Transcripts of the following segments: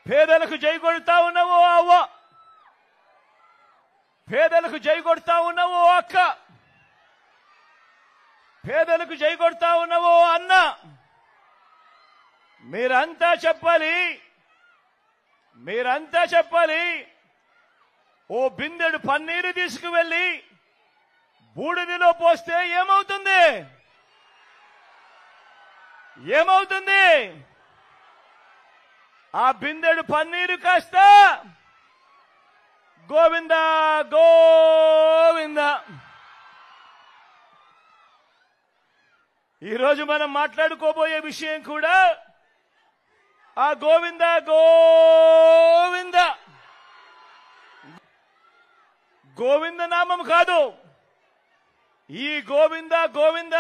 పేదలకు జై కొడతా ఉన్నావు అవ్వ, పేదలకు జై కొడతా ఉన్నావు అక్క, పేదలకు జై కొడతా ఉన్నావు అన్న. మీరంతా చెప్పాలి, మీరంతా చెప్పాలి. ఓ బిందెడు పన్నీరు తీసుకువెళ్ళి బూడిదిలో పోస్తే ఏమవుతుంది? ఏమవుతుంది? ఆ బిందెడు పన్నీరు కాస్త గోవింద గోవింద. ఈరోజు మనం మాట్లాడుకోబోయే విషయం కూడా ఆ గోవింద గోవింద. గోవింద నామం కాదు, ఈ గోవింద గోవింద,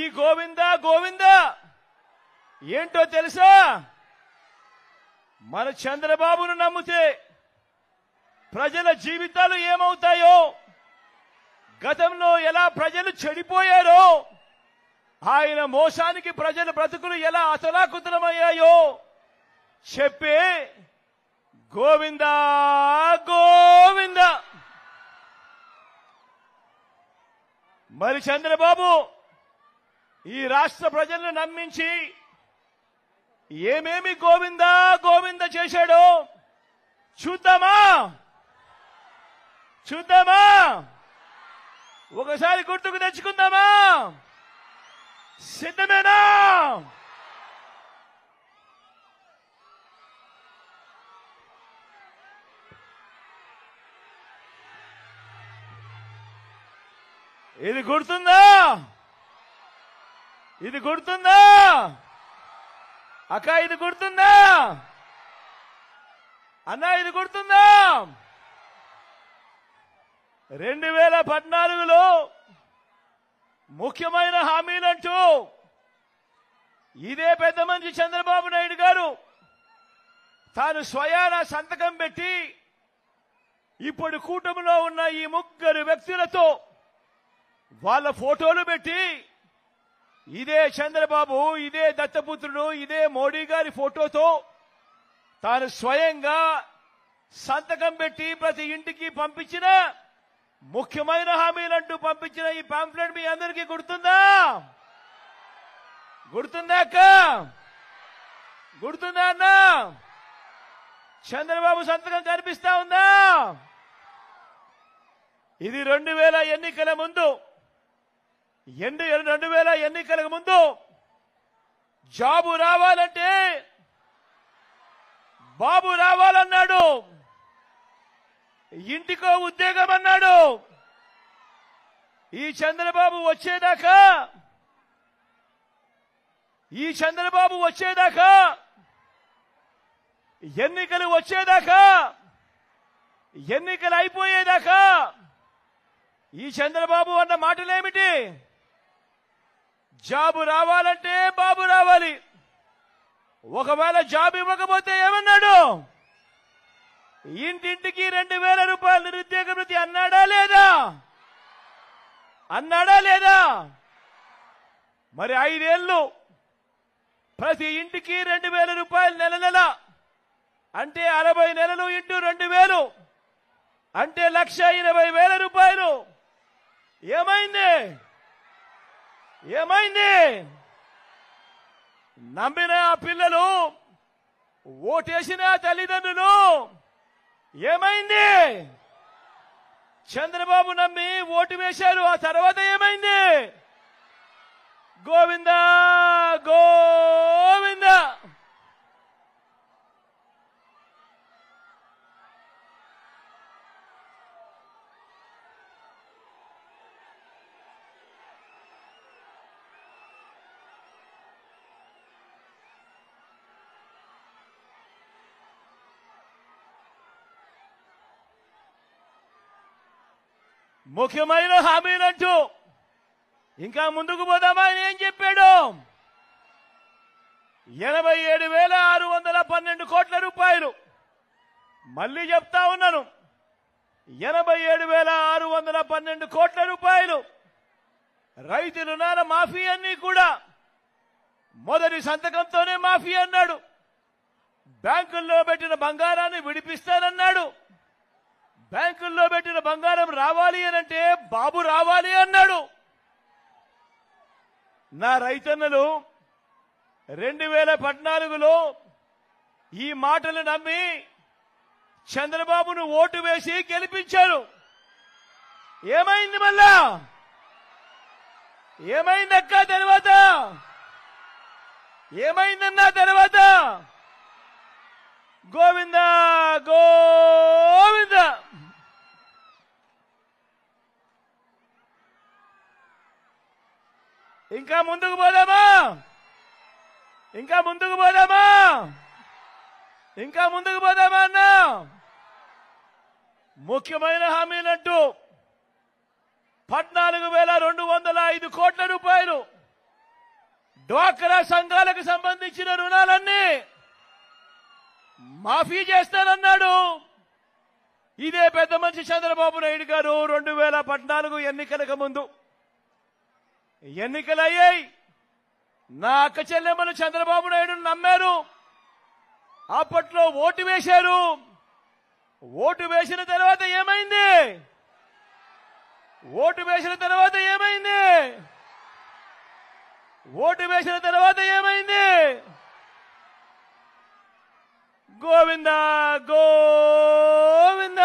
ఈ గోవింద గోవింద ఏంటో తెలుసా? మన చంద్రబాబును నమ్మితే ప్రజల జీవితాలు ఏమవుతాయో, గతంలో ఎలా ప్రజలు చెడిపోయారో, ఆయన మోసానికి ప్రజల బ్రతుకులు ఎలా అతలాకుతలమయ్యాయో చెప్పే గోవింద గోవింద. మరి చంద్రబాబు ఈ రాష్ట్ర ప్రజలను నమ్మించి ఏమేమి గోవింద గోవింద చేశాడో చూద్దామా? చూద్దామా? ఒకసారి గుర్తుకు తెచ్చుకుందామా? సిద్ధమేనా? ఇది గుర్తుందా? ఇది గుర్తుందా అక్క? ఇది గుర్తుందా అన్న? ఇది గుర్తుందా? 2014లో ముఖ్యమైన హామీలంటూ ఇదే పెద్ద మనిషి చంద్రబాబు నాయుడు గారు తాను స్వయాన సంతకం పెట్టి ఇప్పుడు కూటమిలో ఉన్న ఈ ముగ్గురు వ్యక్తులతో వాళ్ళ ఫోటోలు పెట్టి, ఇదే చంద్రబాబు, ఇదే దత్తపుత్రుడు, ఇదే మోడీ గారి ఫోటోతో తాను స్వయంగా సంతకం పెట్టి ప్రతి ఇంటికి పంపించిన ముఖ్యమైన హామీలంటూ పంపించిన ఈ పాంఫ్లెట్ మీ అందరికీ గుర్తుందా? గుర్తుందా అక్క? గుర్తుందా అన్న? చంద్రబాబు సంతకం కనిపిస్తా ఉందా? ఇది 2000 ఎన్నికల ముందు, 2000 ఎన్నికలకు ముందు జాబు రావాలంటే బాబు రావాలన్నాడు, ఇంటికో ఉద్యోగం అన్నాడు. ఈ చంద్రబాబు వచ్చేదాకా, ఈ చంద్రబాబు వచ్చేదాకా, ఎన్నికలు వచ్చేదాకా, ఎన్నికలు అయిపోయేదాకా ఈ చంద్రబాబు అన్న మాటలేమిటి? జాబు రావాలంటే బాబు రావాలి. ఒకవేళ జాబ్ ఇవ్వకపోతే ఏమన్నాడు? ఇంటింటికి 2000 రూపాయలు నిరుద్యోగ భృతి అన్నాడా లేదా? అన్నాడా లేదా? మరి 5 ఏళ్ళు ప్రతి ఇంటికి 2000 రూపాయలు నెల నెల అంటే 60 నెలలు ఇంటూ 2000 అంటే 1,20,000 రూపాయలు. ఏమైంది? ఏమైంది? నమ్మిన ఆ పిల్లలు, ఓటేసిన తల్లిదండ్రులు ఏమైంది? చంద్రబాబు నమ్మి ఓటు వేశారు, ఆ తర్వాత ఏమైంది? గోవింద గోవింద. ముఖ్యమైన హామీలంటూ ఇంకా ముందుకు పోదామా? ఆయన ఏం చెప్పాడు? 87,612 కోట్ల రూపాయలు. మళ్ళీ చెప్తా ఉన్నాను, 87,612 కోట్ల రూపాయలు రైతు రుణాల మాఫీ అన్ని కూడా మొదటి సంతకంతోనే మాఫీ అన్నాడు. బ్యాంకుల్లో పెట్టిన బంగారాన్ని విడిపిస్తానన్నాడు. బ్యాంకుల్లో పెట్టిన బంగారం రావాలి అనంటే బాబు రావాలి అన్నాడు. నా రైతన్నలు 2014లో ఈ మాటలు నమ్మి చంద్రబాబును ఓటు వేసి గెలిపించారు. ఏమైంది మళ్ళా? ఏమైందక్క తర్వాత? ఏమైందన్నా తర్వాత? గోవింద గోవింద. ఇంకా ముందుకు పోదామా? ఇంకా ముందుకు పోదామా? ఇంకా ముందుకు పోదామా అన్నా? ముఖ్యమైన హామీలంటూ 14,205 కోట్ల రూపాయలు డ్వాక్రా సంఘాలకు సంబంధించిన రుణాలన్నీ మాఫీ చేస్తానన్నాడు. ఇదే పెద్ద మనిషి చంద్రబాబు నాయుడు గారు 2014 ఎన్నికలకు ముందు ఎన్నికలయ్యాయి. నా అక్క చెల్లెమ్మలు చంద్రబాబు నాయుడును నమ్మారు. అప్పట్లో ఓటు వేశారు. ఓటు వేసిన తర్వాత ఏమైంది? ఓటు వేసిన తర్వాత ఏమైంది? ఓటు వేసిన తర్వాత ఏమైంది? గోవింద గోవింద.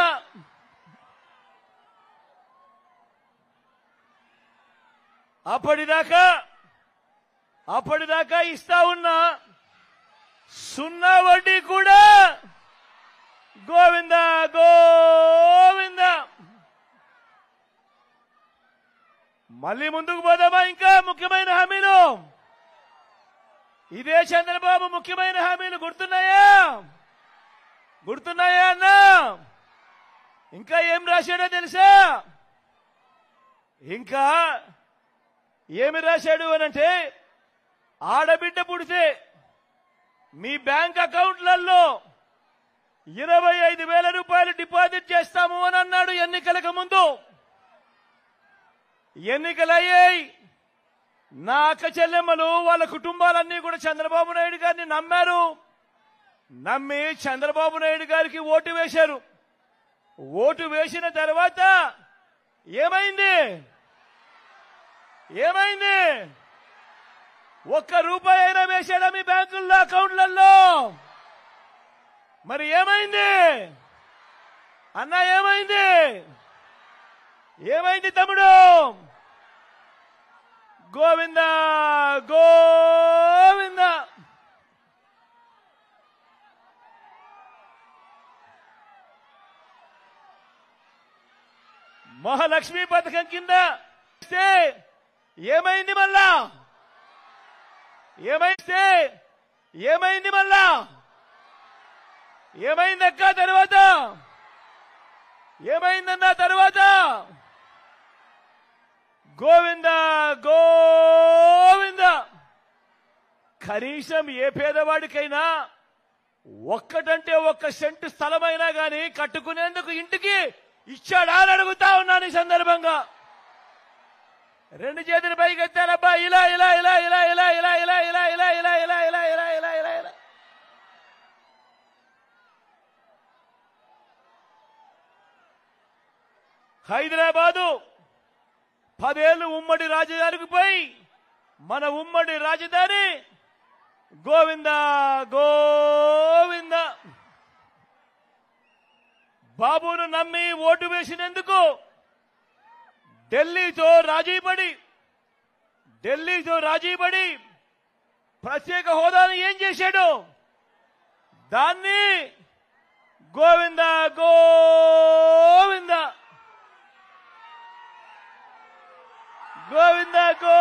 అప్పటిదాకా ఇస్తా ఉన్న సున్నా వడ్డీ కూడా గోవింద గోవింద. మళ్ళీ ముందుకు పోదామా? ఇంకా ముఖ్యమైన హామీలు ఇదే చంద్రబాబు ముఖ్యమైన హామీలు గుర్తున్నాయా? గుర్తున్నాయా అన్నా? ఇంకా ఏం రాశాడో తెలుసా? ఇంకా ఏమి రాశాడు అనంటే, ఆడబిడ్డ పుడితే మీ బ్యాంక్ అకౌంట్లలో 25,000 రూపాయలు డిపాజిట్ చేస్తాము అని అన్నాడు ఎన్నికలకు ముందు. ఎన్నికలయ్యాయి. నా అక్క చెల్లెమ్మలు వాళ్ళ కుటుంబాలన్నీ కూడా చంద్రబాబు నాయుడు గారిని నమ్మారు. నమ్మి చంద్రబాబు నాయుడు గారికి ఓటు వేశారు. ఓటు వేసిన తర్వాత ఏమైంది? ఏమైంది? ఒక్క రూపాయి అయినా వేశాడా మీ బ్యాంకుల్లో అకౌంట్లలో? మరి ఏమైంది అన్నా? ఏమైంది? ఏమైంది తమ్ముడు? గోవింద గోవింద. మహాలక్ష్మి పథకం కింద ఏమైంది మళ్ళా? ఏమైంది మళ్ళా? ఏమైందక్క తర్వాత? ఏమైందన్నా తర్వాత? గోవింద గోవింద. కనీసం ఏ పేదవాడికైనా ఒక్కటంటే ఒక్క సెంటు స్థలమైనా గాని కట్టుకునేందుకు ఇంటికి ఇచ్చాడా అని అడుగుతా ఉన్నాను ఈ సందర్భంగా. రెండు చేతులు పైకి ఎత్తారబ్బా. ఇలా ఇలా ఇలా ఇలా ఇలా ఇలా ఇలా ఇలా ఇలా ఇలా ఇలా ఇలా ఇలా ఇలా ఇలా ఇలా. హైదరాబాదు 10 ఏళ్లు ఉమ్మడి రాజధానికి పోయి మన ఉమ్మడి రాజధాని గోవింద గోవింద. బాబును నమ్మి ఓటు వేసినందుకు ఢిల్లీతో రాజీపడి ప్రత్యేక హోదాను ఏం చేశాడు? దాన్ని గోవింద గోవింద గోవింద గో